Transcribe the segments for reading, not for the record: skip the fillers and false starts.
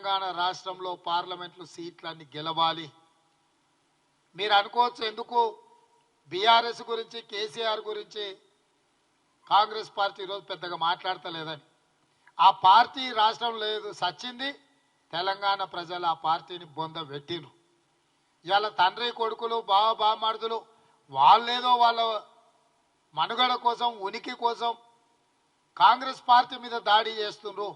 తెలంగాణ రాష్ట్రంలో పార్లమెంట్లో సీట్లన్నీ గెలవాలి. మీరు అనుకోవచ్చు ఎందుకు బీఆర్ఎస్ గురించి కేసీఆర్ గురించి కాంగ్రెస్ పార్టీ ఈరోజు పెద్దగా మాట్లాడతలేదని. ఆ పార్టీ రాష్ట్రం లేదు, సచ్చింది. తెలంగాణ ప్రజలు ఆ పార్టీని బొంద పెట్టిరు. ఇవాళ తండ్రి కొడుకులు బామర్దులు వాళ్ళేదో వాళ్ళ మనుగడ కోసం ఉనికి కోసం కాంగ్రెస్ పార్టీ మీద దాడి చేస్తుండ్రు.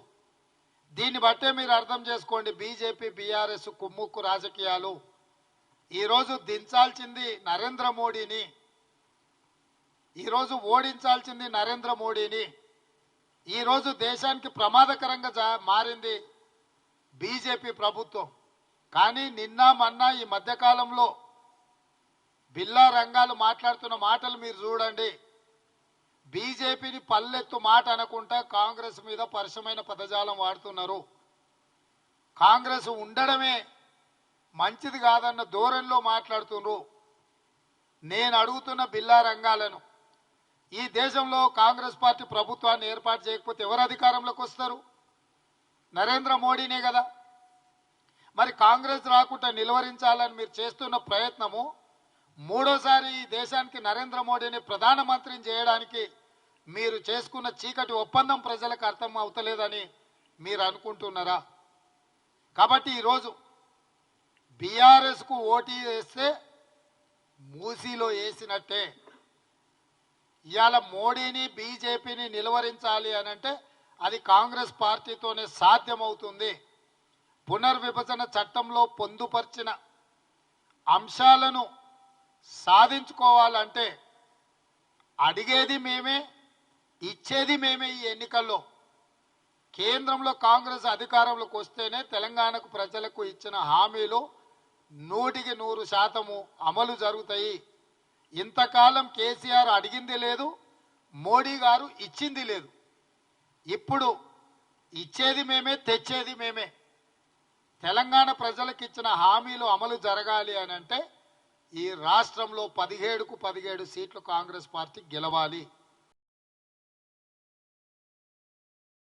దీన్ని బట్టే మీరు అర్థం చేసుకోండి, బీజేపీ బీఆర్ఎస్ కుమ్ముక్కు రాజకీయాలు. ఈరోజు దించాల్సింది నరేంద్ర మోడీని, ఈరోజు ఓడించాల్సింది నరేంద్ర మోడీని. ఈరోజు దేశానికి ప్రమాదకరంగా మారింది బీజేపీ ప్రభుత్వం. కానీ నిన్న మొన్న ఈ మధ్యకాలంలో బిల్లా రంగాలు మాట్లాడుతున్న మాటలు మీరు చూడండి. బీజేపీని పల్లెత్తు మాట అనుకుంటా కాంగ్రెస్ మీద పరుషమైన పదజాలం వాడుతున్నారు. కాంగ్రెస్ ఉండడమే మంచిది కాదన్న ధోరణిలో మాట్లాడుతున్నారు. నేను అడుగుతున్న బిల్లా రంగాలను, ఈ దేశంలో కాంగ్రెస్ పార్టీ ప్రభుత్వాన్ని ఏర్పాటు చేయకపోతే ఎవరు అధికారంలోకి వస్తారు? నరేంద్ర మోడీనే కదా. మరి కాంగ్రెస్ రాకుండా నిలువరించాలని మీరు చేస్తున్న ప్రయత్నము మూడోసారి ఈ దేశానికి నరేంద్ర మోడీని ప్రధానమంత్రిని చేయడానికి మీరు చేసుకున్న చీకటి ఒప్పందం ప్రజలకు అర్థం అవుతలేదని మీరు అనుకుంటున్నారా? కాబట్టి ఈరోజు బీఆర్ఎస్కు ఓటు వేస్తే మూసీలో వేసినట్టే. ఇవాళ మోడీని బీజేపీని నిలువరించాలి అని అంటే అది కాంగ్రెస్ పార్టీతోనే సాధ్యమవుతుంది. పునర్విభజన చట్టంలో పొందుపరిచిన అంశాలను సాధించుకోవాలంటే అడిగేది మేమే, ఇచ్చేది మేమే. ఈ ఎన్నికల్లో కేంద్రంలో కాంగ్రెస్ అధికారంలోకి వస్తేనే తెలంగాణకు ప్రజలకు ఇచ్చిన హామీలు 100% అమలు జరుగుతాయి. ఇంతకాలం కేసీఆర్ అడిగింది లేదు, మోడీ గారు ఇచ్చింది లేదు. ఇప్పుడు ఇచ్చేది మేమే, తెచ్చేది మేమే. తెలంగాణ ప్రజలకు ఇచ్చిన హామీలు అమలు జరగాలి అని అంటే ఈ రాష్ట్రంలో 17కు 17 సీట్లు కాంగ్రెస్ పార్టీ గెలవాలి.